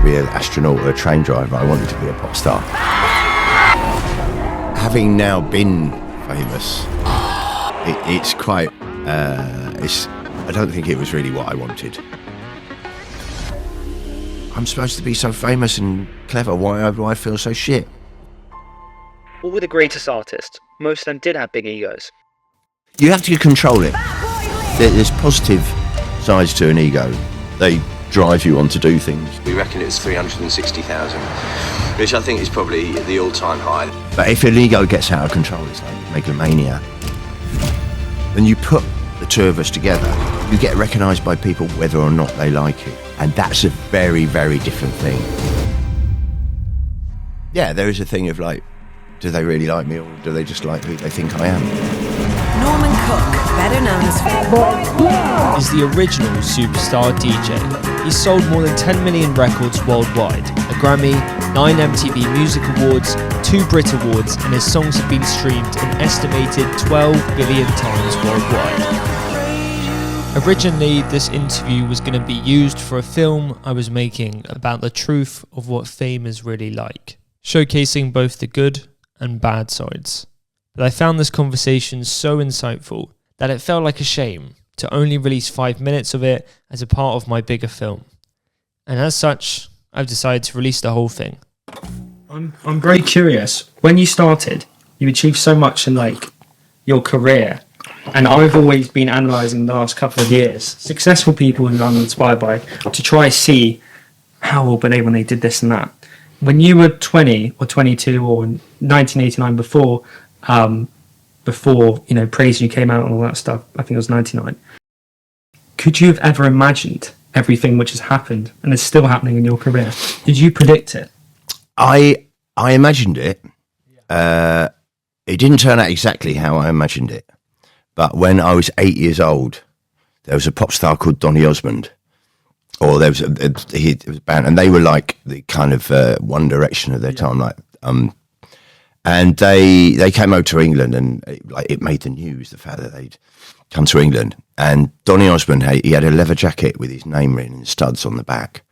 to be an astronaut or a train driver. I wanted to be a pop star. Having now been famous, it's quite. I don't think it was really what I wanted. I'm supposed to be so famous and clever. Why do I feel so shit? All the greatest artists, most of them did have big egos. You have to control it. There's positive sides to an ego. They drive you on to do things. We reckon it's 360,000, which I think is probably the all-time high. But if an ego gets out of control, it's like megalomania. When you put the two of us together, you get recognised by people whether or not they like you. And that's a very, very different thing. Yeah, there is a thing of like, do they really like me or do they just like who they think I am? Norman Cook, better known as Fatboy-Slim, is the original superstar DJ. He's sold more than 10 million records worldwide, a Grammy, 9 MTV Music Awards, 2 Brit Awards, and his songs have been streamed an estimated 12 billion times worldwide. Originally, this interview was going to be used for a film I was making about the truth of what fame is really like, showcasing both the good and bad sides. But I found this conversation so insightful that it felt like a shame to only release 5 minutes of it as a part of my bigger film. And as such, I've decided to release the whole thing. I'm very curious. When you started, you achieved so much in like your career. And I've always been analysing the last couple of years successful people who I'm inspired by to try and see how were they when they did this and that. When you were 20 or 22 or in 1989 before Praise You came out and all that stuff, I think it was 99. Could you have ever imagined everything which has happened and is still happening in your career? Did you predict it? I imagined it. It didn't turn out exactly how I imagined it. But when I was 8 years old, there was a pop star called Donny Osmond, or there was a band, and they were like the kind of One Direction of their time, like, and they came over to England, and it made the news, the fact that they'd come to England. And Donny Osmond, he had a leather jacket with his name written in studs on the back,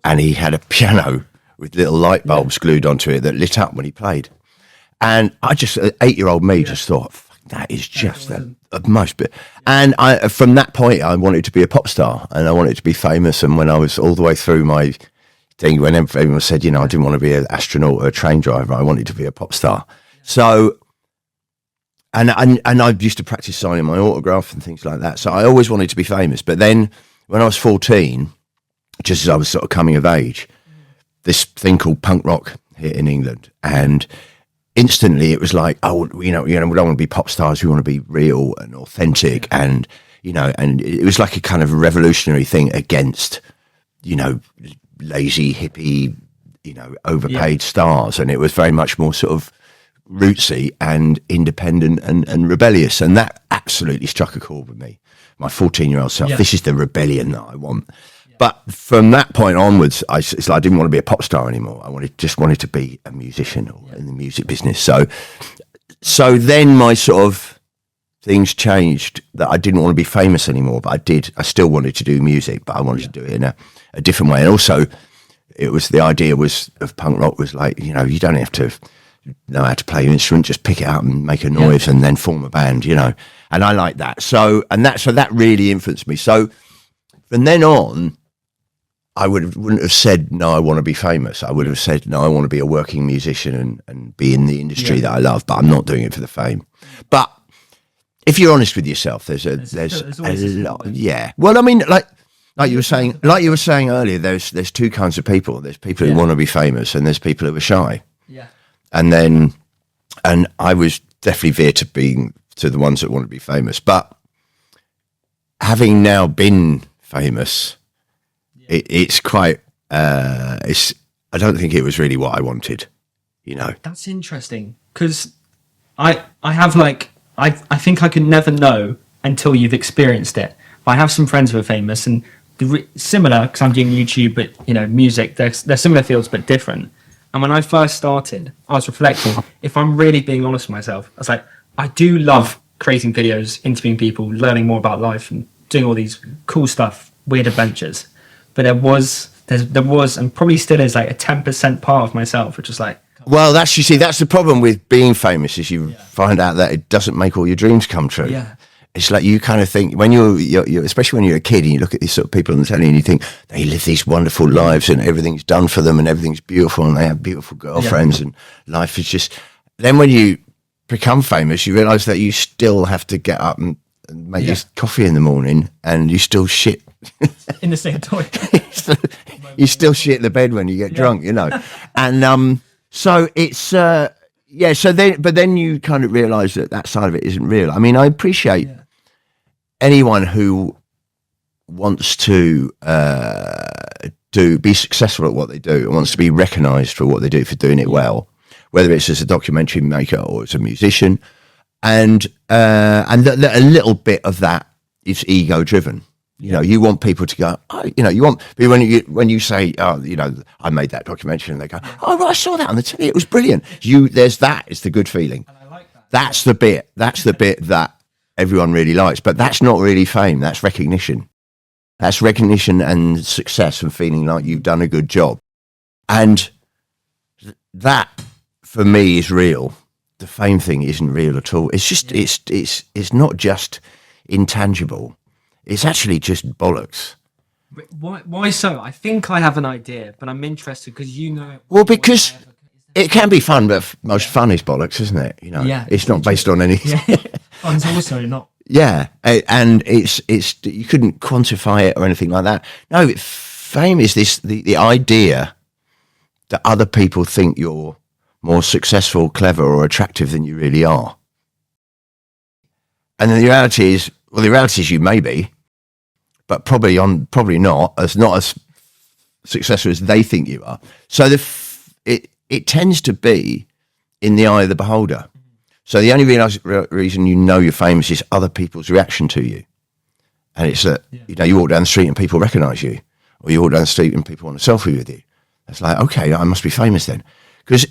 and he had a piano with little light bulbs glued onto it that lit up when he played. And I just, 8-year-old me, just thought, that is just the most bit. And from that point, I wanted to be a pop star and I wanted to be famous. And when I was all the way through my thing, when everyone said, I didn't want to be an astronaut or a train driver, I wanted to be a pop star. So, and I used to practice signing my autograph and things like that. So I always wanted to be famous. But then when I was 14, just as I was sort of coming of age, this thing called punk rock hit in England. And instantly it was like, we don't want to be pop stars, we want to be real and authentic, and and it was like a kind of revolutionary thing against lazy hippie overpaid stars, and it was very much more sort of rootsy and independent and rebellious, and that absolutely struck a chord with me, my 14-year-old self. This is the rebellion that I want. But from that point onwards, I didn't want to be a pop star anymore. I just wanted to be a musician or in the music business. So then my sort of things changed, that I didn't want to be famous anymore, but I did. I still wanted to do music, but I wanted to do it in a different way. And also, it was the idea of punk rock was like, you don't have to know how to play an instrument, just pick it up and make a noise and then form a band, And I like that. So that really influenced me. So from then on, I wouldn't have said, no, I want to be famous. I would have said, no, I want to be a working musician and be in the industry that I love, but I'm not doing it for the fame. But if you're honest with yourself, there's a lot. Yeah. Well, I mean, like you were saying earlier, there's two kinds of people. There's people who want to be famous, and there's people who are shy. Yeah. And I was definitely veered to the ones that want to be famous. But having now been famous, it's quite. I don't think it was really what I wanted. That's interesting, because I have I think I could never know until you've experienced it. I have some friends who are famous and similar, because I'm doing YouTube, but music. They're similar fields but different. And when I first started, I was reflecting. If I'm really being honest with myself, I was like, I do love creating videos, interviewing people, learning more about life, and doing all these cool stuff, weird adventures. But there was there was, and probably still is, like a 10% part of myself, which is like, Well, that's, you see, that's the problem with being famous, is you find out that it doesn't make all your dreams come true. Yeah. It's like you kind of think, when you're especially when you're a kid and you look at these sort of people on the telly and you think they live these wonderful lives and everything's done for them and everything's beautiful and they have beautiful girlfriends and life is just... Then when you become famous, you realise that you still have to get up and make your coffee in the morning, and you still shit. in the same toilet. You still shit in the bed when you get drunk, you know. And so it's so then you kind of realise that side of it isn't real. I mean, I appreciate anyone who wants to be successful at what they do and wants to be recognised for what they do, for doing it well, whether it's as a documentary maker or as a musician, and a little bit of that is ego driven. You know, you want people to go, oh, you know, you want when you say, oh, you know, I made that documentary, and they go, oh, right, I saw that on the telly, it was brilliant. It's the good feeling. And I like that. That's the bit that everyone really likes, but that's not really fame. That's recognition. That's recognition and success and feeling like you've done a good job. And that, for me, is real. The fame thing isn't real at all. It's just, it's not just intangible. It's actually just bollocks. Why so? I think I have an idea, but I'm interested because you know. Well, because it can be fun, but most fun is bollocks, isn't it? You know, it's not based on any. Fun's also not. Yeah, and it's you couldn't quantify it or anything like that. No, fame is the idea that other people think you're more successful, clever, or attractive than you really are. And then the reality is you may be, but probably not as successful as they think you are. So it tends to be in the eye of the beholder. So the only reason you know you're famous is other people's reaction to you. And it's that, you know, you walk down the street and people recognise you, or you walk down the street and people want a selfie with you. It's like, okay, I must be famous then. Because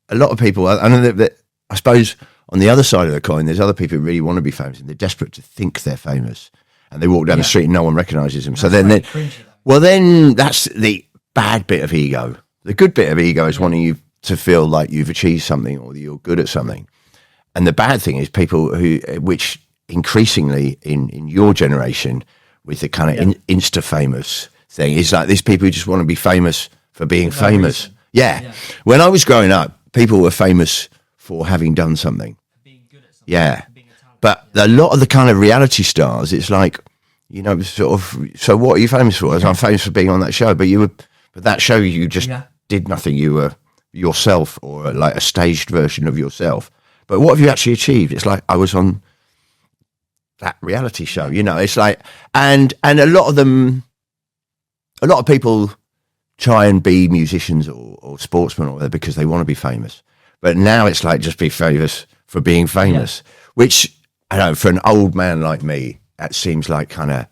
a lot of people, I know that I suppose on the other side of the coin, there's other people who really want to be famous and they're desperate to think they're famous. And they walk down the street and no one recognises them. So then that's the bad bit of ego. The good bit of ego is wanting you to feel like you've achieved something or that you're good at something. And the bad thing is people which increasingly in your generation with the kind of Insta famous thing, is like these people who just want to be famous for being famous. Yeah. When I was growing up, people were famous for having done something. Being good at something. Yeah. But a lot of the kind of reality stars, it's like, you know, sort of, so what are you famous for? I'm famous for being on that show, but that show you just did nothing. You were yourself, or like a staged version of yourself. But what have you actually achieved? It's like, I was on that reality show, you know, it's like, and a lot of people try and be musicians or sportsmen or whatever because they want to be famous. But now it's like, just be famous for being famous, which, I don't know, for an old man like me, that seems like kind of,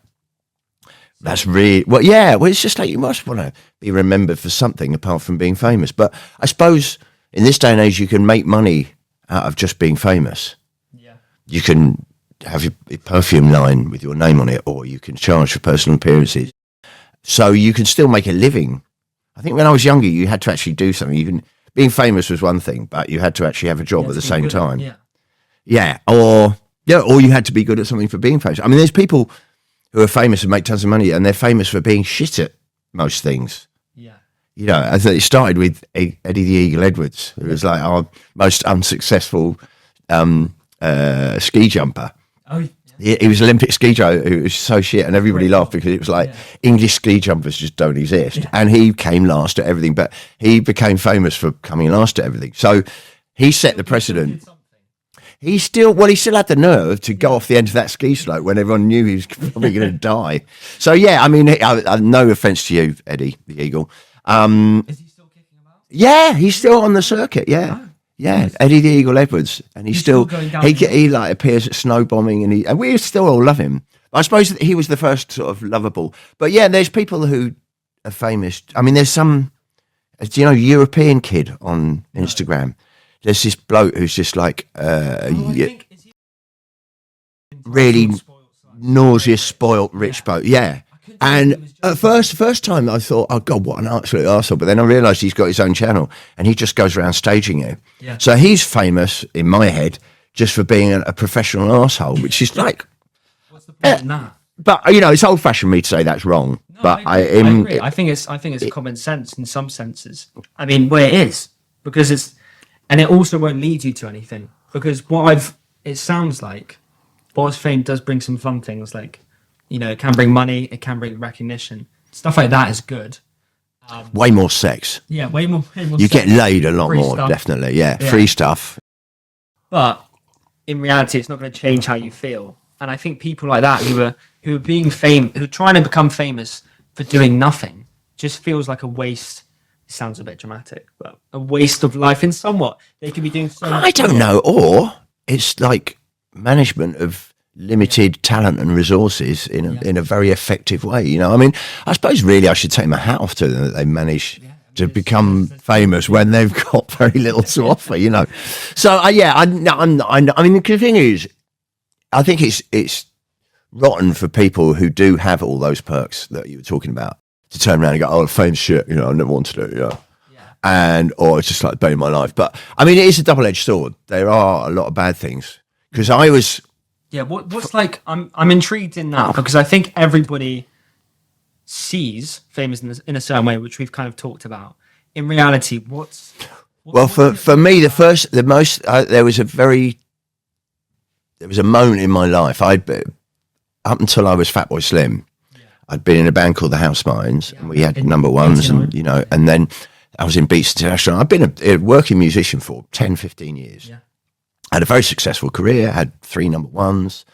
that's really, well, it's just like, you must want to be remembered for something apart from being famous. But I suppose in this day and age, you can make money out of just being famous. Yeah. You can have your perfume line with your name on it, or you can charge for personal appearances. So you can still make a living. I think when I was younger, you had to actually do something. Being famous was one thing, but you had to actually have a job at the same time. Or you had to be good at something for being famous. I mean, there's people who are famous and make tons of money, and they're famous for being shit at most things. Yeah. You know, as it started with Eddie the Eagle Edwards, who was like our most unsuccessful ski jumper. Oh, yeah. He was an Olympic ski jumper who was so shit, and everybody laughed because it was like, English ski jumpers just don't exist. Yeah. And he came last at everything, but he became famous for coming last at everything. So he set the precedent. He still had the nerve to go off the end of that ski slope when everyone knew he was probably going to die. So yeah, I mean, no offence to you, Eddie the Eagle. Is he still kicking about? Yeah, he's still on the circuit. Yeah, yeah, Eddie the Eagle Edwards, and he's still going down. He like appears at snow bombing, and we still all love him. I suppose that he was the first sort of lovable. But yeah, there's people who are famous. I mean, there's some, do you know, European kid on Instagram. There's this bloke who's just like really nauseous, spoilt, rich bloke. Yeah. And at first time I thought, oh God, what an absolute arsehole. But then I realised he's got his own channel and he just goes around staging it. Yeah. So he's famous in my head just for being a professional arsehole, which is like, What's the point in that? but it's old fashioned me to say that's wrong. No, but I agree. I think it's common sense in some senses. I mean, well, it is because and it also won't lead you to anything because it sounds like Boss fame does bring some fun things like, it can bring money, it can bring recognition, stuff like that is good. way more sex. Yeah, way more. You sex. get laid a lot Free more, stuff. definitely. Yeah, Yeah. free stuff. But in reality, it's not going to change how you feel. And I think people like that who are being who are trying to become famous for doing nothing, just feels like a waste. It sounds a bit dramatic, but a waste of life in somewhat. They could be doing so much I don't more. know. Or it's like management of limited talent and resources in a very effective way. I mean, I suppose really I should take my hat off to them that they manage to become famous when they've got very little to offer. So I mean, the thing is, I think it's rotten for people who do have all those perks that you were talking about to turn around and go, "Oh, fame's shit. I never wanted it." Or it's just like bane my life. But I mean, it is a double-edged sword. There are a lot of bad things because I was. Yeah, what's like? I'm intrigued in that because I think everybody sees famous in a certain way, which we've kind of talked about. In reality, Well, for me, there was a moment in my life. Up until I was Fatboy-Slim, I'd been in a band called the House Minds, and we had number ones, and and then I was in Beats International. I've been a working musician for 10, 15 years. Yeah. I had a very successful career, had 3 number ones.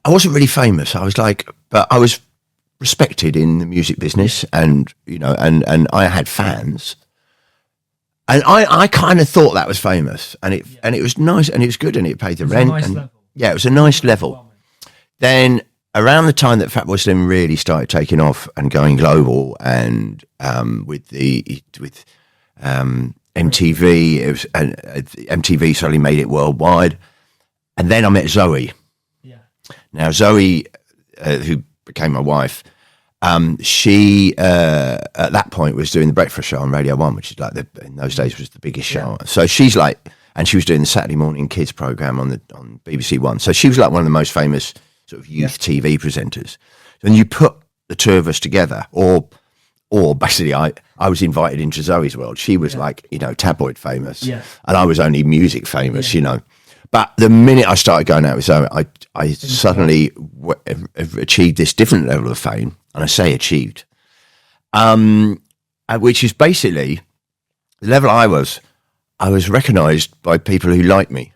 I wasn't really famous. But I was respected in the music business, and and I had fans. And I kind of thought that was famous, and it was nice, and it was good, and it paid the rent. nice and level. yeah, it was a nice level. Then around the time that Fatboy-Slim really started taking off and going global, and with MTV, MTV suddenly made it worldwide, and then I met Zoe. Yeah. Now Zoe, who became my wife, she at that point was doing the breakfast show on Radio 1, which is like in those days was the biggest show. So she's like, and she was doing the Saturday morning kids program on BBC One. So she was like one of the most famous sort of youth TV presenters. And you put the two of us together, or basically I was invited into Zoe's world. She was like, tabloid famous, and I was only music famous, But the minute I started going out with Zoe, I suddenly achieved this different level of fame, and I say achieved, which is basically the level I was recognised by people who liked me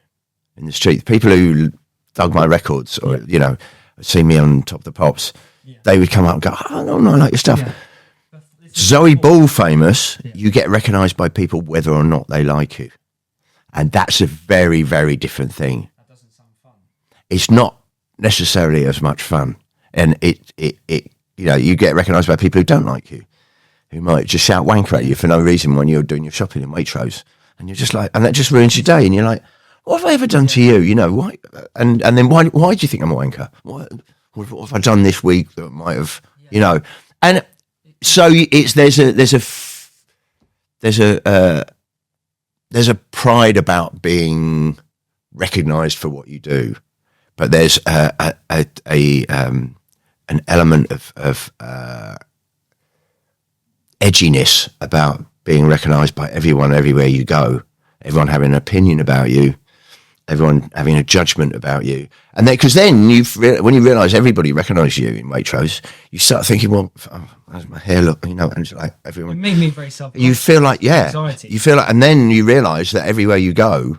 in the street, people who dug my records, or see me on Top of the Pops. They would come up and go, "Oh no, I like your stuff." Zoe Ball famous, you get recognised by people whether or not they like you. And that's a very, very different thing. That doesn't sound fun. It's not necessarily as much fun. And you get recognised by people who don't like you, who might just shout wanker at you for no reason when you're doing your shopping in Waitrose. And you're just like, and that just ruins your day. And you're like, what have I ever done to you? Why? And then why do you think I'm a wanker? What have I done this week that might have, And so there's a pride about being recognised for what you do, but there's an element of edginess about being recognised by everyone everywhere you go. Everyone having an opinion about you, everyone having a judgment about you, and because then when you realise everybody recognises you in Waitrose, you start thinking, well, how does my hair look? And it's like everyone. It made me very self. You feel like Anxiety. you feel like, and then you realise that everywhere you go,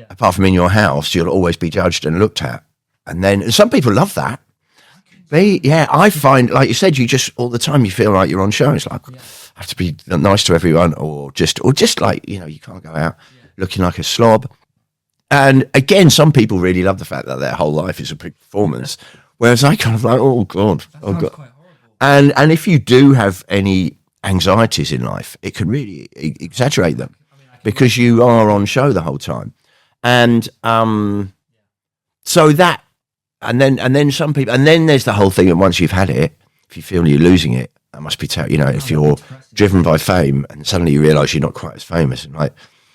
apart from in your house, you'll always be judged and looked at, and some people love that. I find, like you said, you just all the time you feel like you're on show. It's like I have to be nice to everyone, or just like you can't go out looking like a slob. And again, some people really love the fact that their whole life is a big performance, whereas I kind of like, oh god. Quite horrible. And if you do have any anxieties in life, it can really exaggerate them because you are on show the whole time. And so that then some people, and then there's the whole thing that once you've had it, if you feel you're losing it, that must be terrible. You know, if you're driven by fame and suddenly you realise you're not quite as famous, and like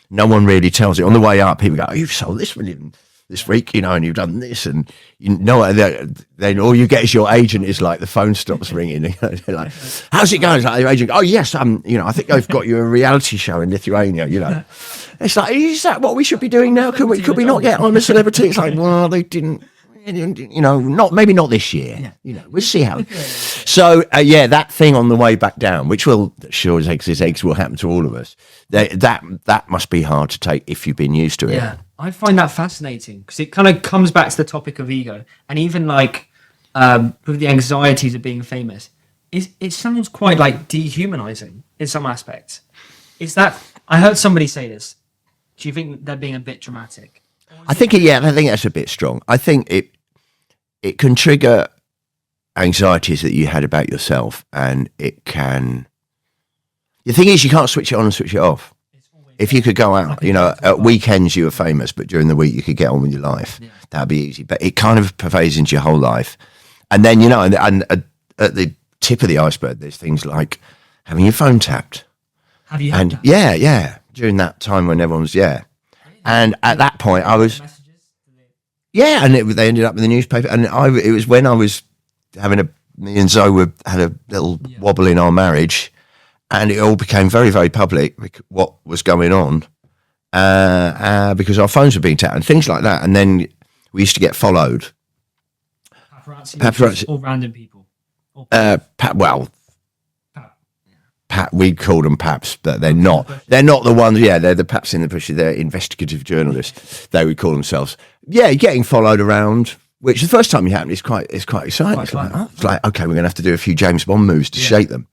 no one really tells it. On the way up, people go, "Oh, you've sold this million this week, you know, and you've done this," and you know, then all you get is your agent is like the phone stops ringing. They're like, "How's it going?" It's like your agent, "Oh yes, you know, I think I've got you a reality show in Lithuania." You know, it's like, is that what we should be doing now? Could we not get on a celebrity? It's like, well, they didn't. You know, maybe not this year. Yeah. You know, we'll see how. So that thing on the way back down, which will sure as eggs will happen to all of us. That must be hard to take if you've been used to it. Yeah, I find that fascinating because it kind of comes back to the topic of ego, and even like with the anxieties of being famous, it sounds quite like dehumanizing in some aspects. Is that I heard somebody say this? Do you think they're being a bit dramatic? I think that's a bit strong. I think it can trigger anxieties that you had about yourself, and it can. The thing is, you can't switch it on and switch it off. If you could go out, you know, at weekends you were famous, but during the week you could get on with your life. Yeah. That'd be easy. But it kind of pervades into your whole life, and then you know, and at the tip of the iceberg, there's things like having your phone tapped. Have you? Had that? Yeah. During that time when everyone's and at that point I was. Yeah, and they ended up in the newspaper, and it was when I was having me and Zoe had a little wobble in our marriage, and it all became very, very public what was going on, because our phones were being tapped and things like that, and then we used to get followed. Paparazzi. Or random people. Pat, we'd call them paps, but they're not. They're not the ones. Yeah, they're the paps in the bush. They're investigative journalists. They would call themselves. Yeah, getting followed around. Which the first time you happen is quite exciting. It's like okay, we're going to have to do a few James Bond moves to shake them.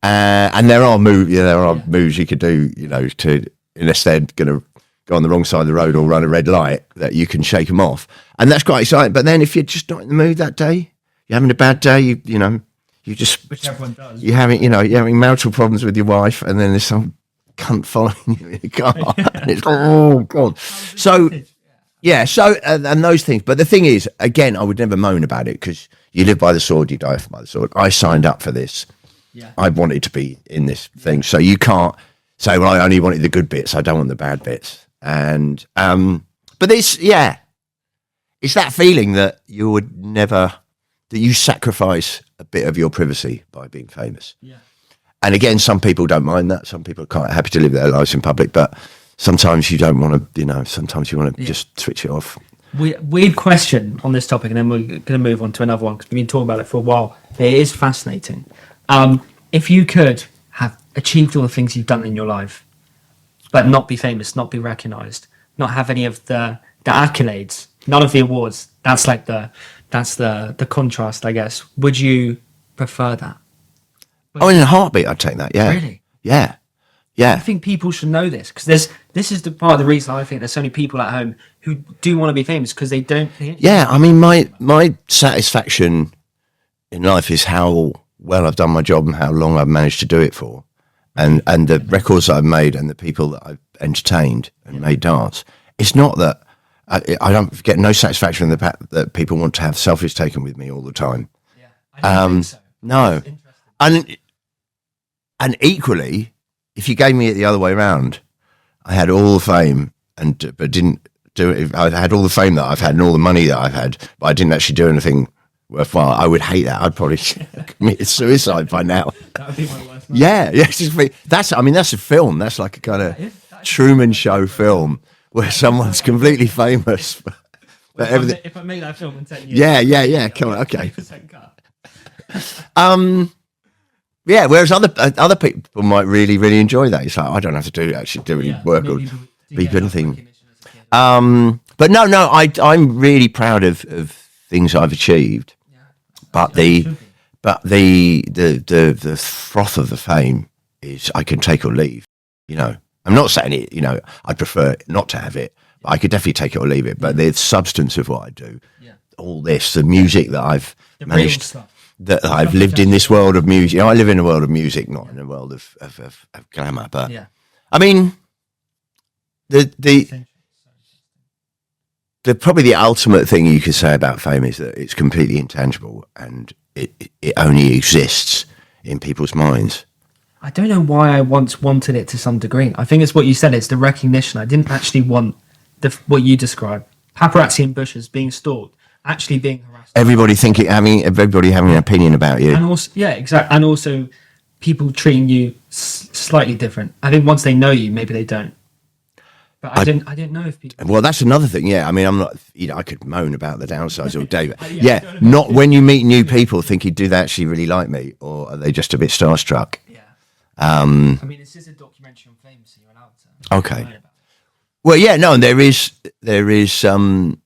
And there are moves you could do. You know, to unless they're going to go on the wrong side of the road or run a red light, that you can shake them off, and that's quite exciting. But then if you're just not in the mood that day, you're having a bad day. You know. You just, which everyone does. You're having marital problems with your wife, and then there's some cunt following you in the car, and it's oh god. So and those things. But the thing is, again, I would never moan about it because you live by the sword, you die by the sword. I signed up for this. Yeah. I wanted to be in this thing, so you can't say, "Well, I only wanted the good bits. I don't want the bad bits." And but it's that feeling that you would never. That you sacrifice a bit of your privacy by being famous. Yeah. And again, some people don't mind that. Some people are quite happy to live their lives in public, but sometimes you don't want to, sometimes you want to just switch it off. Weird question on this topic, and then we're going to move on to another one because we've been talking about it for a while. It is fascinating. If you could have achieved all the things you've done in your life, but not be famous, not be recognised, not have any of the accolades, none of the awards, that's the contrast, I guess. Would you prefer that? In a heartbeat, I'd take that. Yeah. Really? Yeah. I think people should know this because this is the part of the reason I think there's so many people at home who do want to be famous because they don't. Yeah, I mean, my satisfaction in life is how well I've done my job and how long I've managed to do it for, and the records I've made and the people that I've entertained and made dance. It's not that. I don't get no satisfaction in the fact that people want to have selfies taken with me all the time. Yeah, I don't think so. No, and equally, if you gave me it the other way around, I had all the fame but didn't do it. I had all the fame that I've had and all the money that I've had, but I didn't actually do anything worthwhile. I would hate that. I'd probably commit suicide by now. That would be my life. Yeah. That's a film. That's like a kind of Truman Show film. Where someone's completely famous. If I make that film in 10 years. Yeah. Come on, okay. Whereas other people might really, really enjoy that. It's like I don't have to do any work or be anything. But no, I'm really proud of things I've achieved. Yeah, but the froth of the fame is I can take or leave. You know. I'm not saying it, I'd prefer not to have it, but I could definitely take it or leave it. But the substance of what I do, all this, the music that I've managed, that I've lived in this world of music. I live in a world of music, not in a world of glamour. But I mean, the probably the ultimate thing you could say about fame is that it's completely intangible and it only exists in people's minds. I don't know why I once wanted it to some degree. I think it's what you said. It's the recognition. I didn't actually want what you described. Paparazzi in bushes, being stalked, actually being harassed. Everybody having an opinion about you. And also, yeah, exactly. And also people treating you slightly different. I think once they know you, maybe they don't. But I didn't know if people... Well, that's another thing, yeah. I mean, I'm not, I could moan about the downsides all day, but not when you meet new people thinking, do they actually really like me? Or are they just a bit starstruck? Yeah. I mean, this is a documentary on fame, so you're allowed to... Okay. Well, yeah, no, and there is a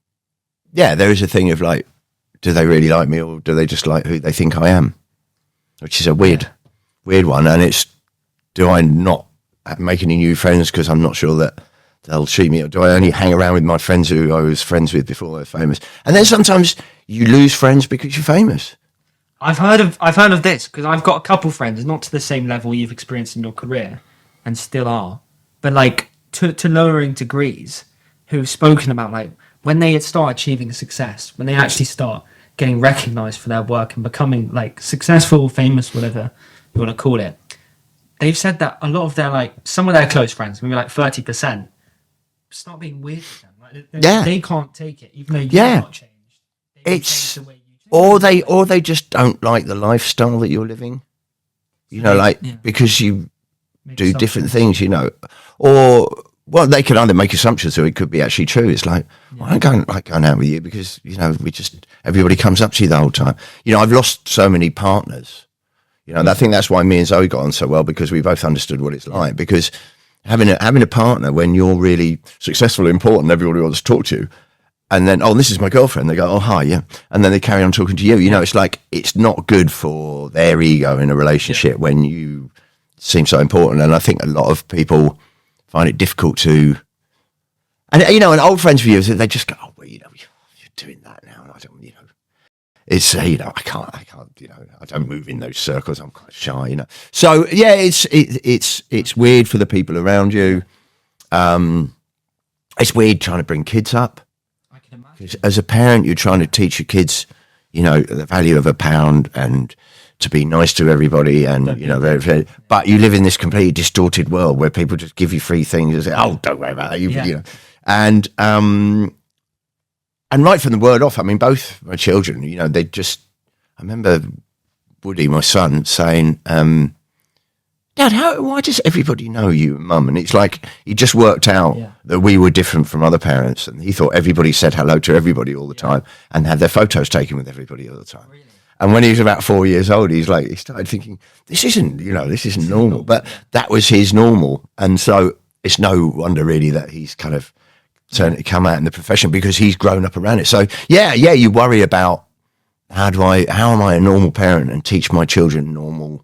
thing of like, do they really like me or do they just like who they think I am? Which is a weird one. And it's, do I not make any new friends because I'm not sure that they'll treat me, or do I only hang around with my friends who I was friends with before they were famous? And then sometimes you lose friends because you're famous. I've heard of this because I've got a couple friends, not to the same level you've experienced in your career, and still are, but like to lowering degrees, who've spoken about like when they start achieving success, when they actually start getting recognised for their work and becoming like successful, famous, whatever you want to call it. They've said that a lot of their like some of their close friends, maybe like 30%, start being weird with them. Like, they can't take it, even though you've not changed. It's the way you change. Or they just don't like the lifestyle that you're living. You know, because you do different things, you know. Or they can either make assumptions or it could be actually true. It's like, well, I don't like going out with you because, you know, everybody comes up to you the whole time. You know, I've lost so many partners. You know, I think that's why me and Zoe got on so well, because we both understood what it's like. Because having a partner when you're really successful and important, everybody wants to talk to you. And then, this is my girlfriend. They go, oh, hi, yeah. And then they carry on talking to you. You know, it's like, it's not good for their ego in a relationship when you seem so important. And I think a lot of people find it difficult to, and, you know, and old friends of yours, they just go, oh, well, you know, you're doing that now. And I don't, you know, it's, you know, I can't, you know, I don't move in those circles. I'm quite shy, you know. So, yeah, it's weird for the people around you. It's weird trying to bring kids up. As a parent, you're trying to teach your kids, you know, the value of £1 and to be nice to everybody, and you know, but you live in this completely distorted world where people just give you free things and say, "Oh, don't worry about that," you know. And right from the word off, I mean, both my children, you know, I remember Woody, my son, saying, Dad, why does everybody know you and Mum? And it's like he just worked out that we were different from other parents, and he thought everybody said hello to everybody all the time and had their photos taken with everybody all the time. Really? And when he was about 4 years old, he started thinking, this isn't normal. But that was his normal. And so it's no wonder really that he's kind of come out in the profession, because he's grown up around it. So yeah, you worry about how am I a normal parent and teach my children normal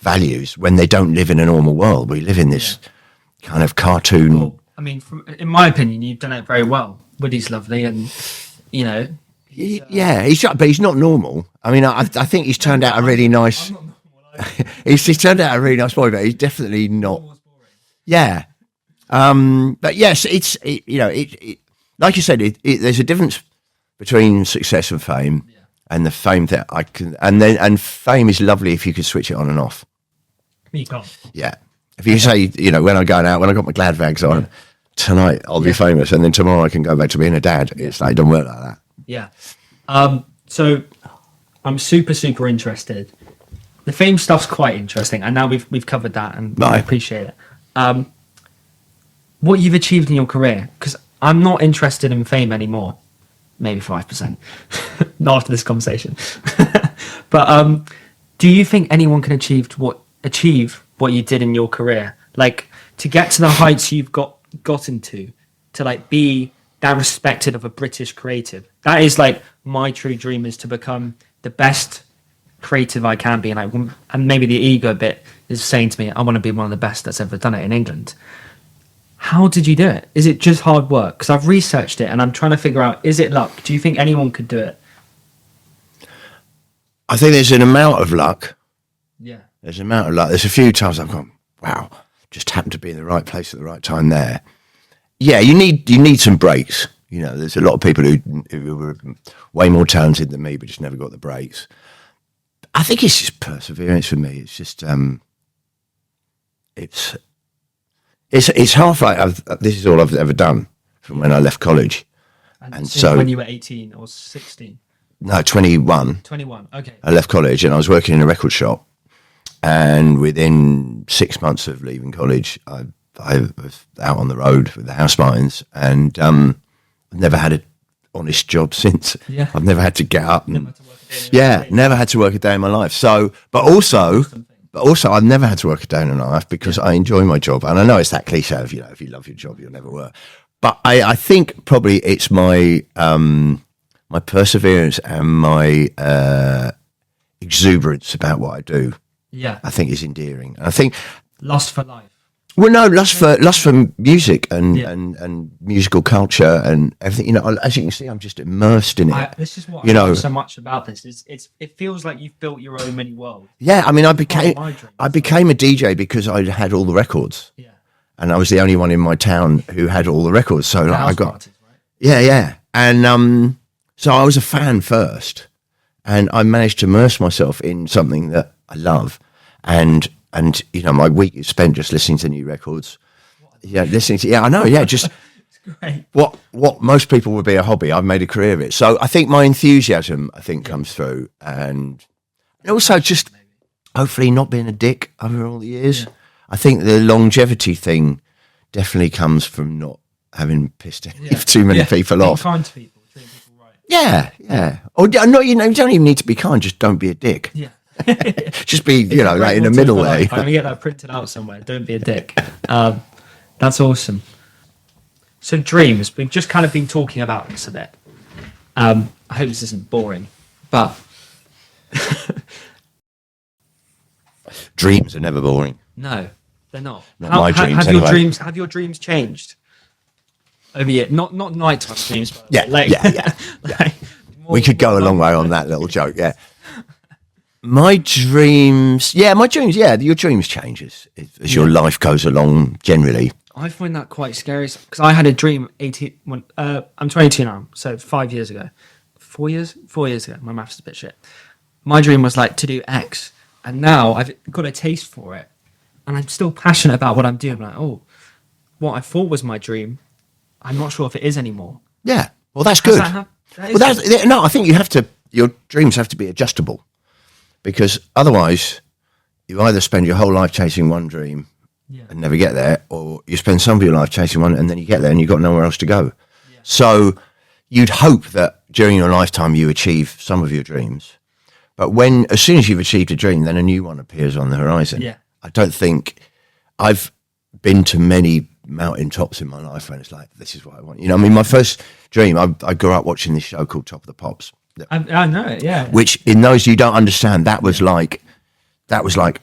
values when they don't live in a normal world. We live in this kind of cartoon. Well, I mean, in my opinion, you've done it very well. Woody's lovely, and you know, he's but he's not normal. I mean, I think he's turned out a really nice. I'm not normal, he's turned out a really nice boy, but he's definitely not. Yeah, but yes, you know, like you said, there's a difference between success and fame, and the fame that I can, and fame is lovely if you can switch it on and off. You can't. Yeah, if you say, you know, when I'm going out, when I got my glad bags on, tonight I'll be famous, and then tomorrow I can go back to being a dad. It's like, it don't work like that. Yeah. So I'm super, super interested. The fame stuff's quite interesting, and now we've covered that, and I appreciate it. What you've achieved in your career, because I'm not interested in fame anymore. Maybe 5%. Not after this conversation. But do you think anyone can achieve what you did in your career? Like, to get to the heights you've gotten to like be that respected of a British creative. That is like my true dream, is to become the best creative I can be. And maybe the ego bit is saying to me, I want to be one of the best that's ever done it in England. How did you do it? Is it just hard work? Because I've researched it and I'm trying to figure out, is it luck? Do you think anyone could do it? I think there's an amount of luck. Yeah. There's an amount of luck. There's a few times I've gone, wow, just happened to be in the right place at the right time there. Yeah, you need some breaks. You know, there's a lot of people who were way more talented than me, but just never got the breaks. I think it's just perseverance for me. It's just, it's half like this is all I've ever done from when I left college. And so when you were 18 or 16? No, 21. 21, okay. I left college and I was working in a record shop. And within 6 months of leaving college, I was out on the road with the House Martins, and I've never had an honest job since. Yeah. I've never had to get up. And, Never had to work a day in your life. never had to work a day in my life. So, but also, I've never had to work a day in my life because I enjoy my job. And I know it's that cliche of, if you love your job, you'll never work. But I think probably it's my my perseverance and my exuberance about what I do. Yeah. I think is endearing. I think Lust for life. well, no, lust for music and musical culture and everything. You know, as you can see, I'm just immersed in it. This is what I love so much about this. It feels like you've built your own mini world. Yeah, I mean, I became a DJ because I had all the records. Yeah. And I was the only one in my town who had all the records. So like, I got parties, right? yeah, and so I was a fan first, and I managed to immerse myself in something that I love, and my week is spent just listening to new records. I know, just It's great. what most people would be a hobby, I've made a career of it. So I think my enthusiasm, comes through, and also just hopefully not being a dick over all the years. Yeah. I think the longevity thing definitely comes from not having pissed too many people off. Be kind to people, treat people right. Yeah. Or no, you don't even need to be kind. Just don't be a dick. Yeah. Just be, like in the middle way. I'm gonna get that printed out somewhere. Don't be a dick. That's awesome. So dreams. We've just kind of been talking about this a bit. I hope this isn't boring, but Dreams are never boring. no, they're not. Not my dreams, Have anyway. have your dreams changed over year? Not nighttime dreams. But Yeah. like, We could go a long way on that little joke. Yeah. My dreams. Yeah, your dreams change as your life goes along. Generally, I find that quite scary because I had a dream 18 when I'm 22 now, so 5 years ago. 4 years ago. My maths is a bit shit. My dream was like to do X, and now I've got a taste for it, and I'm still passionate about what I'm doing. I'm like, what I thought was my dream, I'm not sure if it is anymore. yeah. Well, that's good. I think your dreams have to be adjustable, because otherwise you either spend your whole life chasing one dream and never get there, or you spend some of your life chasing one and then you get there and you've got nowhere else to go. Yeah. So you'd hope that during your lifetime you achieve some of your dreams, but as soon as you've achieved a dream, then a new one appears on the horizon. Yeah. I don't think I've been to many mountaintops in my life when it's like, this is what I want. My first dream, I grew up watching this show called Top of the Pops. I know it, yeah. Which in those you don't understand, that was like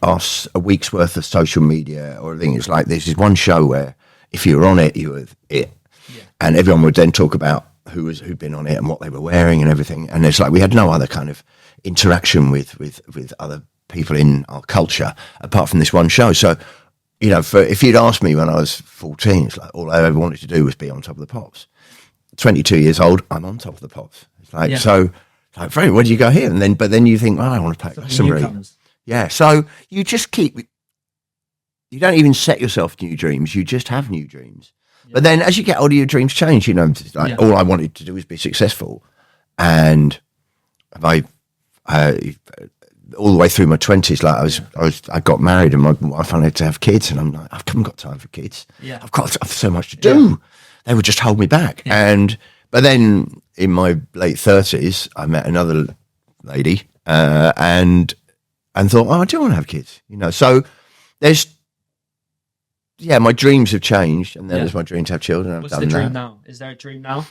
us a week's worth of social media or anything. It's like this is one show where if you were on it, you were it, and everyone would then talk about who'd been on it and what they were wearing and everything. And it's like we had no other kind of interaction with other people in our culture apart from this one show. So if you'd asked me when I was 14, it's like all I ever wanted to do was be on Top of the Pops. 22 years old, I'm on Top of the Pops. It's like like, Freddie, where do you go here? But then you think, I want to play Glastonbury. Yeah, so you just you don't even set yourself new dreams, you just have new dreams. Yeah. But then as you get older, your dreams change, all I wanted to do was be successful. And I all the way through my 20s, I got married and my wife wanted to have kids, and I'm like, I haven't got time for kids. Yeah. I've so much to do. Yeah. They would just hold me back. Yeah. But then in my late 30s, I met another lady and thought, I do want to have kids. So there's, my dreams have changed, and then there's my dream to have children. What's the dream now? Is there a dream now?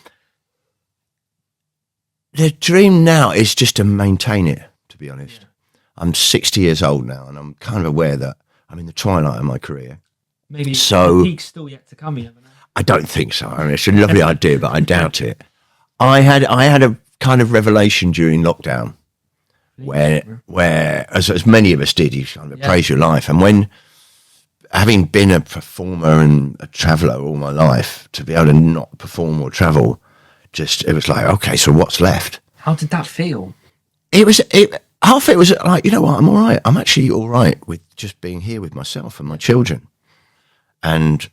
The dream now is just to maintain it, to be honest. Yeah. I'm 60 years old now, and I'm kind of aware that I'm in the twilight of my career. Maybe the peak's still yet to come, you never know. I don't think so. I mean, it's a lovely idea, but I doubt it. I had a kind of revelation during lockdown where as many of us did, you kind of appraise your life. And when, having been a performer and a traveller all my life, to be able to not perform or travel it was like, okay, so what's left? How did that feel? Half it was like, you know what, I'm all right. I'm actually all right with just being here with myself and my children. And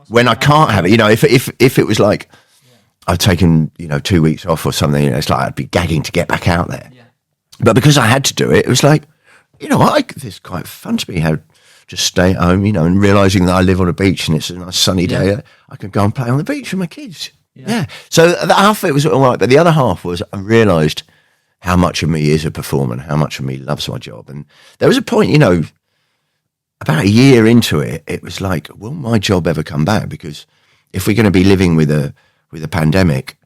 when I can't have it, you know, if it was like I've taken, you know, 2 weeks off or something, you know, it's like I'd be gagging to get back out there. Yeah. But because I had to do it, it was like, you know what, it's quite fun to me how just stay at home, you know, and realising that I live on a beach and it's a nice sunny day, I can go and play on the beach with my kids. Yeah. So that half of it was all right, but the other half was I realised how much of me is a performer and how much of me loves my job. And there was a point, you know, about a year into it, it was like, will my job ever come back? Because if we're going to be living with a pandemic,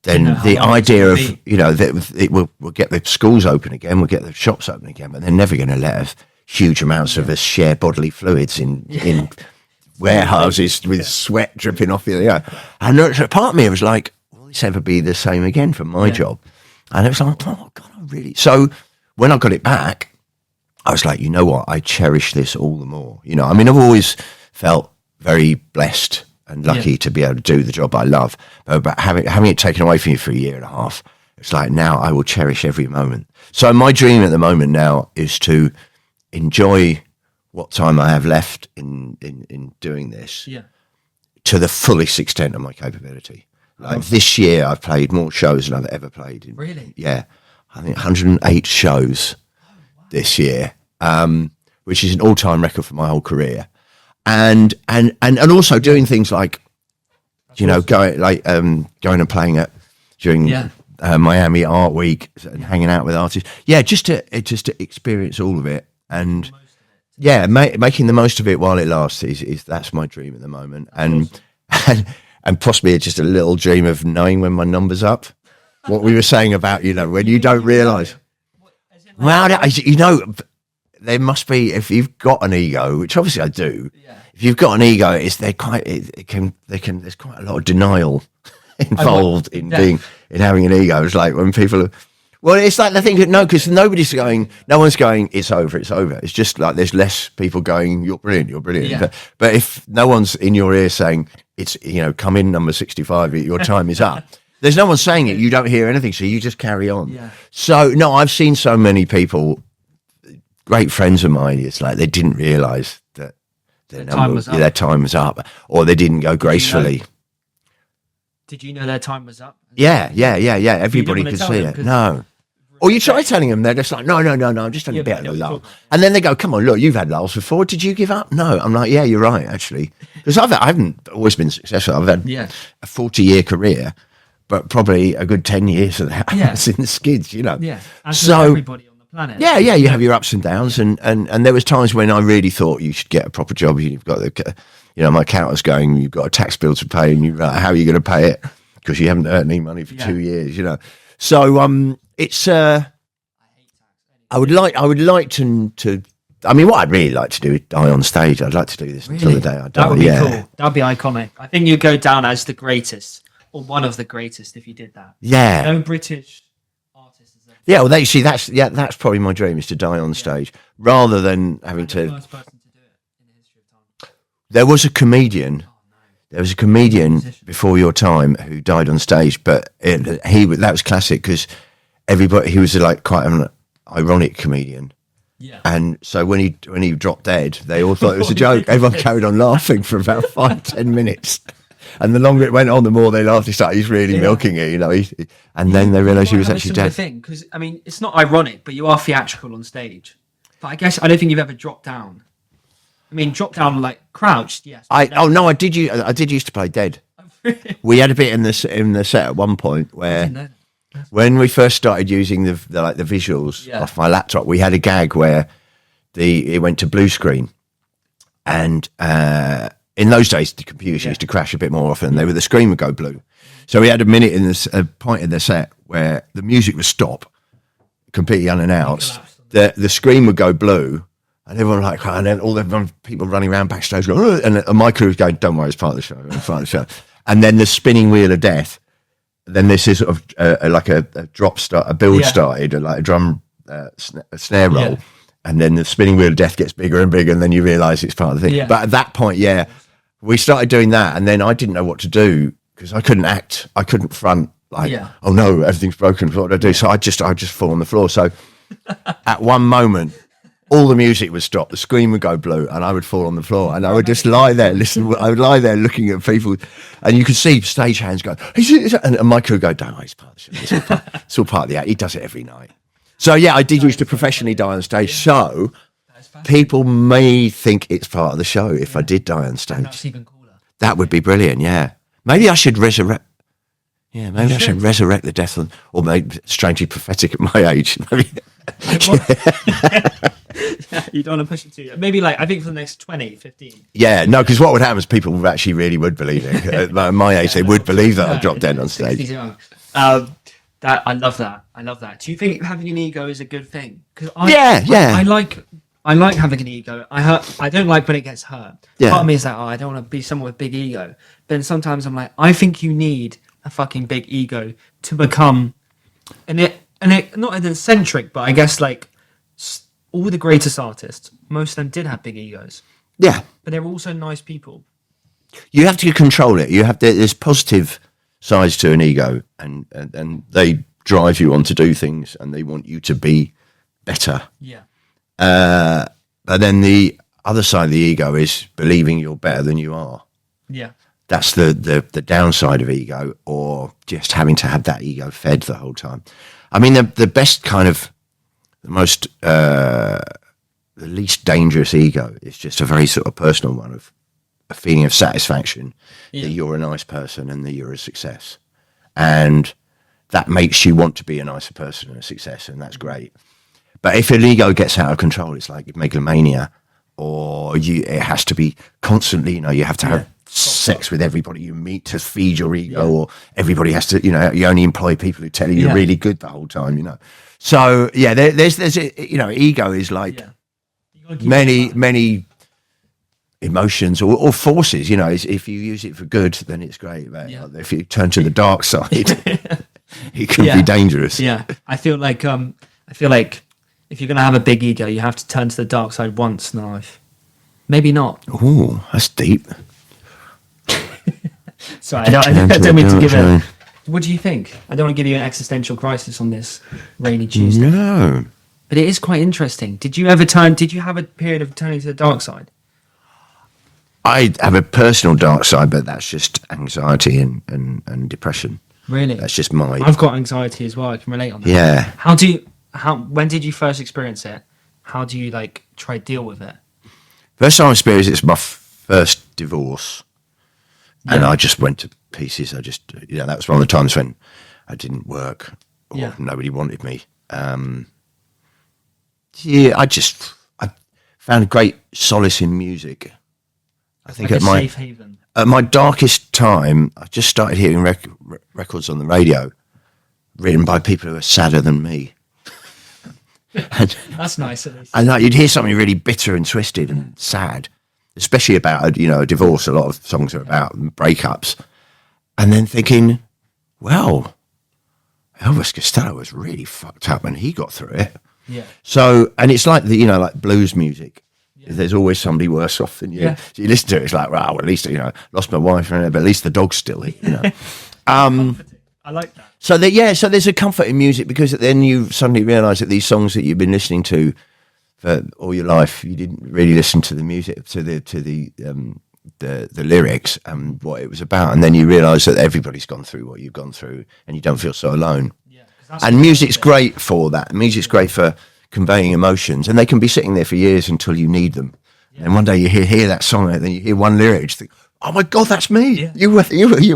then the idea of, you know, that we'll get the schools open again, we'll get the shops open again, but they're never going to let us huge amounts of us share bodily fluids in warehouses with sweat dripping off you. And a part of me was like, will this ever be the same again for my job? And it was like, oh God, I really. So when I got it back, I was like, you know what? I cherish this all the more. You know, I mean, I've always felt very blessed and lucky to be able to do the job I love. But having it taken away from you for a year and a half, it's like now I will cherish every moment. So my dream at the moment now is to enjoy what time I have left in doing this to the fullest extent of my capability. Like this year, I've played more shows than I've ever played. Really? Yeah. I think 108 shows this year, which is an all-time record for my whole career. And also doing things like, you know, going and playing during Miami Art Week and hanging out with artists. Yeah, just to experience all of it and making the most of it while it lasts is that's my dream at the moment. And possibly just a little dream of knowing when my number's up. What we were saying about, you know, when you don't realise. Well, you know, there must be, if you've got an ego, which obviously I do. If you've got an ego, there's quite a lot of denial involved in having an ego. It's like when people are, well, it's like the thing that because no one's going, it's over. It's just like there's less people going, you're brilliant. Yeah. But if no one's in your ear saying, it's, you know, come in number 65, your time is up. There's no one saying it. You don't hear anything, so you just carry on. Yeah. So, no, I've seen so many people, great friends of mine, it's like they didn't realise that their time was up, or they didn't go gracefully. Did you know their time was up? Yeah. Everybody could see it. No. Or you try telling them, they're just like, no, I'm just having a bit of a lull. And then they go, come on, look, you've had lulls before. Did you give up? No. I'm like, yeah, you're right, actually. Because I haven't always been successful. I've had a 40-year career, but probably a good 10 years of that was in the skids, you know. Yeah, so everybody on the planet. Yeah, you have your ups and downs. And there was times when I really thought you should get a proper job. You've got my accountant's going, you've got a tax bill to pay, and how are you going to pay it? Because you haven't earned any money for 2 years, you know. So it's I would like to. I mean, what I'd really like to do is die on stage. I'd like to do this until the day I die. That would be cool. That would be iconic. I think you'd go down as the greatest, or one of the greatest, if you did that. Yeah. No British artist is there. Yeah, well, that's probably my dream, is to die on stage rather than having to. The first person to do it in the history of time. There was a comedian. There was a comedian before your time who died on stage, but that was classic because he was like quite an ironic comedian. Yeah. And so when he dropped dead, they all thought it was a joke. Everyone carried on laughing for about 5-10 minutes. And the longer it went on, the more they laughed. He's really milking it, you know. And then they realised he was actually dead. Thing, because I mean, it's not ironic, but you are theatrical on stage. But I guess I don't think you've ever dropped down. I mean, drop down like crouched, yes. I did used to play dead. We had a bit in the set at one point where when we first started using the visuals off my laptop, we had a gag where it went to blue screen, and in those days the computers used to crash a bit more often. The screen would go blue, so we had a point in the set where the music would stop completely unannounced. The screen would go blue. And everyone like, and then all the people running around backstage going, and my crew was going, don't worry, it's part of the show. It's part of the show. And then the spinning wheel of death. Then this is sort of like a drop start, a build started, like a drum a snare roll. Yeah. And then the spinning wheel of death gets bigger and bigger, and then you realise it's part of the thing. Yeah. But at that point, we started doing that, and then I didn't know what to do because I couldn't act, I couldn't front, Like, Yeah. oh no, everything's broken. What do I do? So I just fall on the floor. So at one moment, all the music would stop, the screen would go blue, and I would fall on the floor, and I would just lie there, listen. I would lie there looking at people, and you could see stagehands go, and my crew go, "Don't worry, it's part of the show. It's all part of the act. He does it every night." So yeah, I did used to professionally die on stage. So people may think it's part of the show if I did die on That's stage. even cooler. That would be brilliant. Yeah, maybe I should resurrect. Yeah, maybe I should resurrect the death, or maybe strangely prophetic at my age. Maybe. You don't want to push it too yet. Maybe like, I think for the next 20, 15. Yeah, no, because what would happen is people actually really would believe it. At my age, they would believe that I'll drop dead on stage. 60's young. That I love that. I love that. Do you think having an ego is a good thing? Because I like having an ego. I don't like when it gets hurt. Yeah. Part of me is like, oh, I don't want to be someone with big ego. But then sometimes I'm like, I think you need a fucking big ego to become, and it not an eccentric, but I guess like all the greatest artists, most of them did have big egos, Yeah, but they're also nice people. you have to control it. You have to, there's positive sides to an ego, and they drive you on to do things, and they want you to be better. Yeah. But then the other side of the ego is believing you're better than you are. Yeah. That's the downside of ego, or just having to have that ego fed the whole time. I mean, the best kind of, the most, the least dangerous ego is just a very sort of personal one, of a feeling of satisfaction that you're a nice person and that you're a success. And that makes you want to be a nicer person and a success, and that's great. But if an ego gets out of control, it's like megalomania, or it has to be constantly, you have to have sex with everybody you meet to feed your ego, or everybody has to, you only employ people who tell you you're really good the whole time, So yeah, there's ego is like many emotions or forces, if you use it for good, then it's great. But if you turn to the dark side, it can be dangerous. Yeah. I feel like if you're gonna have a big ego, you have to turn to the dark side once in life. Maybe not. Oh, that's deep. Sorry, I don't mean to give it. What do you think? I don't want to give you an existential crisis on this rainy Tuesday. No. But it is quite interesting. Did you have a period of turning to the dark side? I have a personal dark side, but that's just anxiety and depression. Really? That's just mine. I've got anxiety as well. I can relate on that. Yeah. When did you first experience it? How do you try to deal with it? First time I experienced it was my first divorce. And I just went to pieces. I just, that was one of the times when I didn't work, or nobody wanted me. I found great solace in music. I think Like a safe haven. At my darkest time, I just started hearing records on the radio written by people who are sadder than me. That's nice, at least. And you'd hear something really bitter and twisted and sad, especially about a divorce. A lot of songs are about breakups, and then thinking, well, Elvis Costello was really fucked up, and he got through it. Yeah. So, and it's like like blues music. There's always somebody worse off than you. Yeah. So you listen to it, it's like, well, at least lost my wife, but at least the dog's still here. I like that. So there's a comfort in music, because then you suddenly realise that these songs that you've been listening to for all your life, you didn't really listen to the music, to the lyrics and what it was about, and then you realise that everybody's gone through what you've gone through, and you don't feel so alone. Yeah, and music's great for that. Music's great for conveying emotions, and they can be sitting there for years until you need them. Yeah. And one day you hear that song, and then you hear one lyric, you think, oh my God, that's me. Yeah. You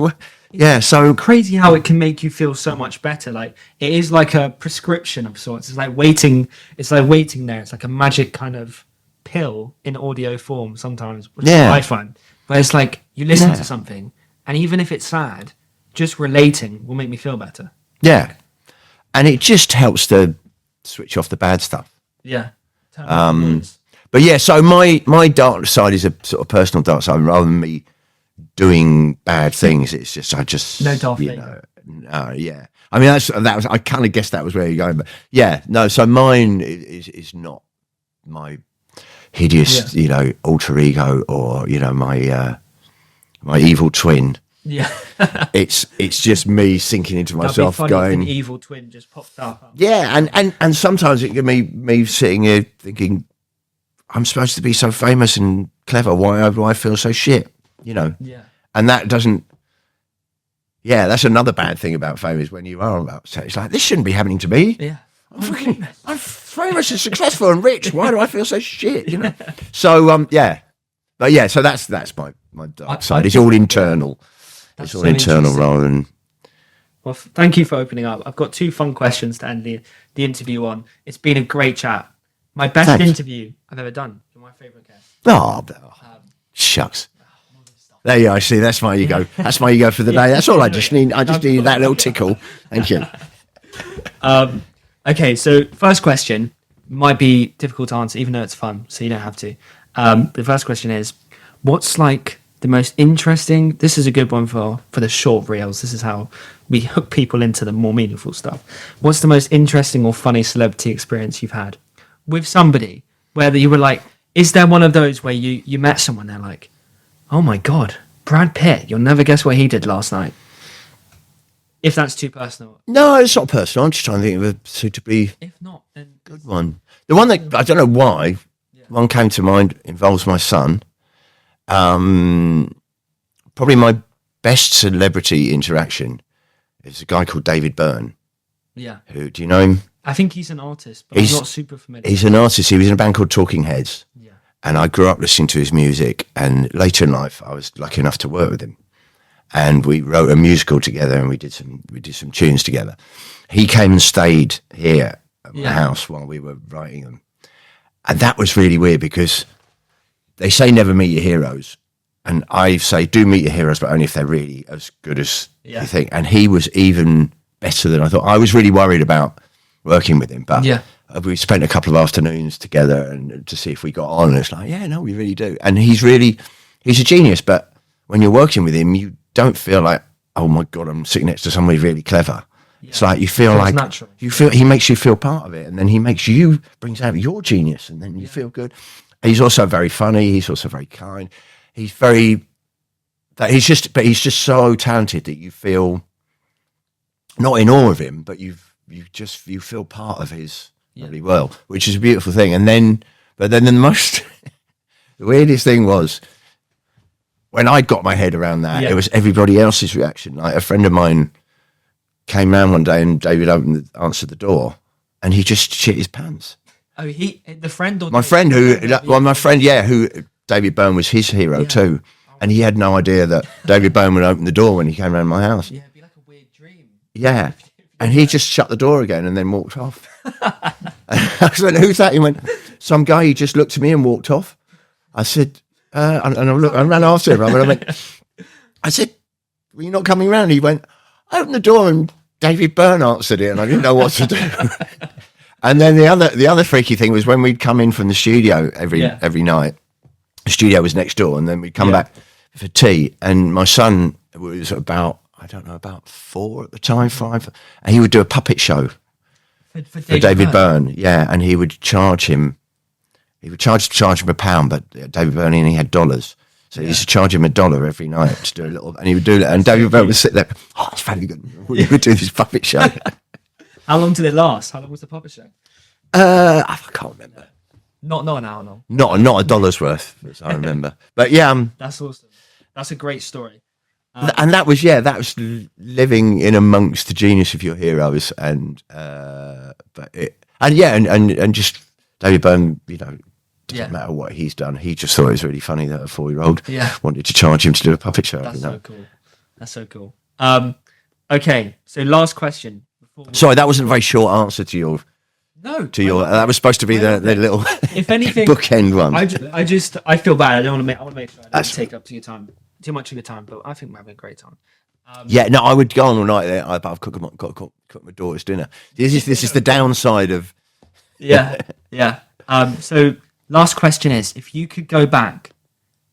were. Yeah, so crazy how it can make you feel so much better. Like, it is like a prescription of sorts. It's like waiting there. It's like a magic kind of pill in audio form sometimes, which is what I find. But it's like you listen to something, and even if it's sad, just relating will make me feel better. Yeah. And it just helps to switch off the bad stuff. Yeah. But yeah, so my dark side is a sort of personal dark side, rather than me doing bad things. It's just no Darth Vader. Yeah. I mean, that was I kind of guessed that was where you're going, but yeah, no. So mine is not my hideous, alter ego, or my evil twin. Yeah. It's just me sinking into That'd be myself, funny if an going, evil twin just popped up. yeah, and sometimes it can be me sitting here thinking, I'm supposed to be so famous and clever. Why do I feel so shit? You know? Yeah. And that doesn't. Yeah, that's another bad thing about fame is when you are upset. It's like, this shouldn't be happening to me. Yeah. I'm famous and successful and rich. Why do I feel so shit? You know. So yeah, but yeah. So that's my dark side. It's all internal. It's all so internal interesting. rather than. Well, thank you for opening up. I've got 2 fun questions to end the interview on. It's been a great chat. My best Thanks. interview I've ever done. You're my favourite guest. Oh, shucks. There you go. See, that's my ego. That's my ego for the day. That's all I just need. I just need that little tickle. Thank you. Okay, so first question might be difficult to answer, even though it's fun, so you don't have to. The first question is, what's like the most interesting? This is a good one for the short reels. This is how we hook people into the more meaningful stuff. What's the most interesting or funny celebrity experience you've had with somebody where you were like, is there one of those where you met someone, they're like, oh my God, Brad Pitt, you'll never guess what he did last night. If that's too personal. No, it's not personal. I'm just trying to think of a suitably If not, then good one. The one that I don't know why one came to mind involves my son. Probably my best celebrity interaction is a guy called David Byrne. yeah. Who do you know him? I think he's an artist, but He's- I'm not super familiar. He's an artist. He was in a band called Talking Heads. Yeah. And I grew up listening to his music. And later in life, I was lucky enough to work with him. And we wrote a musical together, and we did some tunes together. He came and stayed here at my house while we were writing them, and that was really weird because they say never meet your heroes, and I say do meet your heroes, but only if they're really as good as you think. And he was even better than I thought. I was really worried about working with him, but we spent a couple of afternoons together and to see if we got on. And it's like, yeah, no, we really do. And he's a genius, but when you're working with him, you don't feel like, oh my God, I'm sitting next to somebody really clever. Yeah. It's like you feel like natural. he makes you feel part of it, and then he brings out your genius, and then you feel good. He's also very funny. He's also very kind. He's just so talented that you feel not in awe of him, but you feel part of his lovely world, which is a beautiful thing. But then the most the weirdest thing was, when I got my head around that, it was everybody else's reaction. Like a friend of mine came round one day and David answered the door, and he just shit his pants. Oh, the friend or my friend who David Byrne was his hero too, and he had no idea that David Byrne would open the door when he came round my house. Yeah, it'd be like a weird dream. Yeah, and he just shut the door again and then walked off. I said, "Who's that?" He went, "Some guy." He just looked at me and walked off. I said. And I ran after him. I said, "Were you not coming round?" He went, "I opened the door and David Byrne answered it, and I didn't know what to do." And then the other freaky thing was when we'd come in from the studio every night. The studio was next door, and then we'd come back for tea. And my son was about 4 at the time, 5, and he would do a puppet show for David Byrne. Yeah, and he would charge him. He would charge him £1, but David Byrne only had dollars. So he used to charge him $1 every night to do a little, and he would do that. And David Byrne would sit there, "Oh, it's very good." We would do this puppet show. How long did it last? How long was the puppet show? I can't remember. Not an hour long. Not a dollar's worth, as I remember. But yeah, That's awesome. That's a great story. and that was living in amongst the genius of your heroes, and just David Byrne, doesn't matter what he's done. He just thought it was really funny that a 4-year-old wanted to charge him to do a puppet show. That's so cool. Okay, so last question. Sorry, that wasn't a very short answer to your. That was supposed to be the little. If anything, bookend one. I feel bad. I want to make sure I don't take up too much of your time, but I think we're having a great time. I would go on all night there. I've got to cook my daughter's dinner. This is the downside of. Yeah. So last question is: if you could go back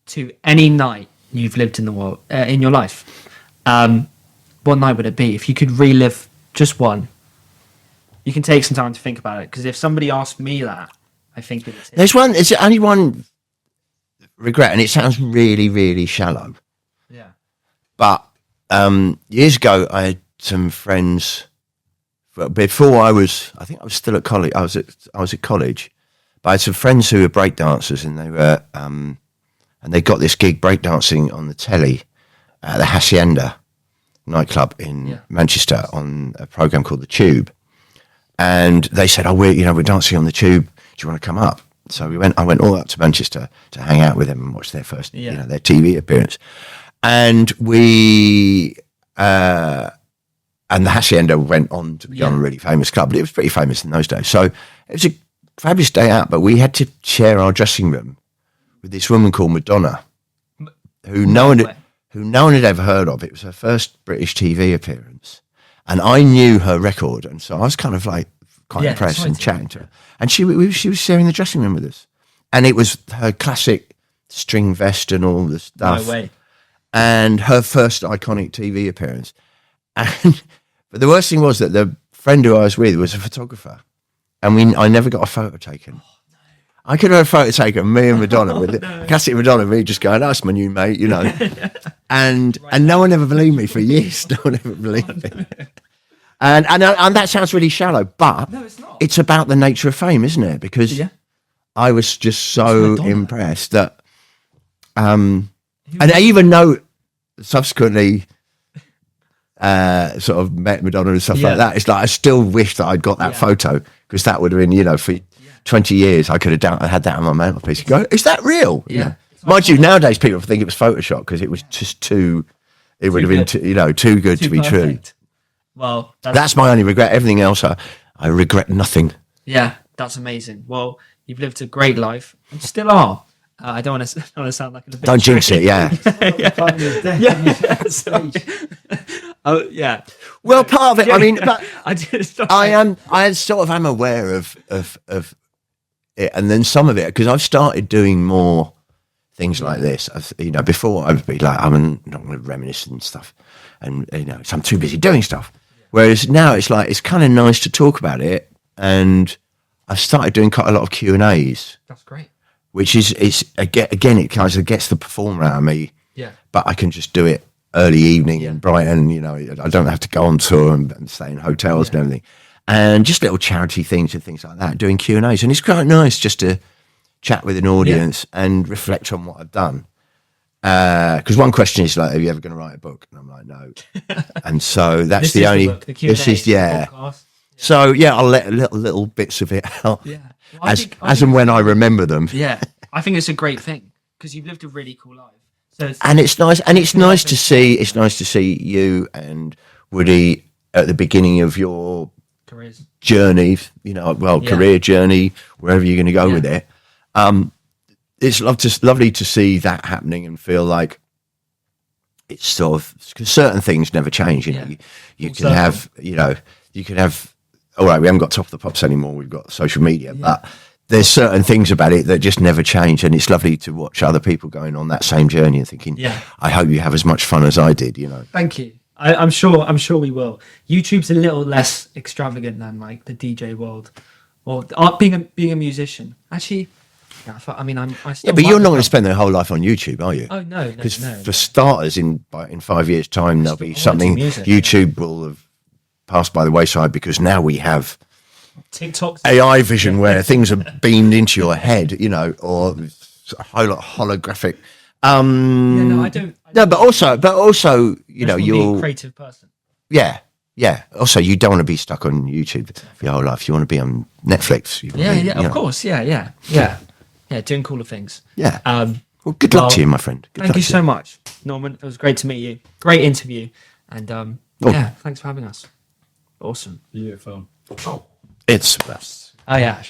to any night you've lived in the world in your life, what night would it be? If you could relive just one, you can take some time to think about it. Because if somebody asked me that, I think it's there's one. Is only one regret, and it sounds really, really shallow. Yeah. But years ago, I had some friends. Before I think I was still at college. I was at college, but I had some friends who were breakdancers, and they were and they got this gig breakdancing on the telly at the Hacienda nightclub in Manchester on a program called The Tube, and they said, "Oh, we're dancing on the Tube. Do you want to come up?" So I went all up to Manchester to hang out with them and watch their first, their TV appearance, and we. And the Hacienda went on to become a really famous club, but it was pretty famous in those days. So it was a fabulous day out, but we had to share our dressing room with this woman called Madonna, who no one had ever heard of. It was her first British TV appearance, and I knew her record, and so I was kind of like quite impressed and chatting to her. And she was sharing the dressing room with us, and it was her classic string vest and all the stuff. No way. And her first iconic TV appearance. But the worst thing was that the friend who I was with was a photographer, and I never got a photo taken. I could have a photo taken of me and Madonna with classic Madonna, me just going, "That's my new mate," and no one ever believed me for years. No one ever believed me. And that sounds really shallow, but No, it's not. it's about the nature of fame, isn't it? Because I was just so impressed that, and I even know subsequently. Sort of met Madonna and stuff like that. It's like I still wish that I'd got that photo, because that would have been, for 20 years I could have had that on my mantelpiece. Go, is that real? Yeah. Mind you, nowadays people think it was Photoshop because it was just too. It would have been too good to be true. Well, That's my only regret. Everything else, I regret nothing. Yeah, that's amazing. Well, you've lived a great life and still are. I don't want to sound like a bit. Don't jinx it. Yeah. Oh yeah. Well, part of it. I mean, but I sort of am aware of it, and then some of it, because I've started doing more things like this. Before I would be like, I'm not going to reminisce and stuff, and so I'm too busy doing stuff. Whereas now it's like it's kind of nice to talk about it, and I've started doing quite a lot of Q&As. That's great. Which is again, it kind of gets the performer out of me. Yeah. But I can just do it early evening in Brighton. I don't have to go on tour and stay in hotels and everything. And just little charity things and things like that, doing Q&As. And it's quite nice just to chat with an audience and reflect on what I've done. Because one question is like, are you ever going to write a book? And I'm like, no. And so that's the only. This is podcast. So I'll let little bits of it out. Yeah. As and when I remember them. Yeah, I think it's a great thing because you've lived a really cool life. So it's nice to see you and Woody at the beginning of your careers journey. Career journey, wherever you're going to go with it. It's lovely to see that happening and feel like it's sort of, because certain things never change. You can have. All right, we haven't got Top of the Pops anymore. We've got social media, but there's certain things about it that just never change, and it's lovely to watch other people going on that same journey and thinking, I hope you have as much fun as I did. Thank you. I'm sure we will. YouTube's a little less extravagant than like the DJ world or being a musician. Actually, I still. But you're not going to spend their whole life on YouTube, are you? Oh no. Because for starters, in 5 years' time, there'll be something YouTube will have passed by the wayside, because now we have TikTok, AI vision, where things are beamed into your head, or holographic. I don't. No, but also, you're a creative person. Yeah. Also, you don't want to be stuck on YouTube for your whole life. You want to be on Netflix. Of course. Yeah. Doing cooler things. Yeah. Well, good luck to you, my friend. Thank you so much, Norman. It was great to meet you. Great interview, and thanks for having us. Awesome. Beautiful. It's the best. Oh yeah.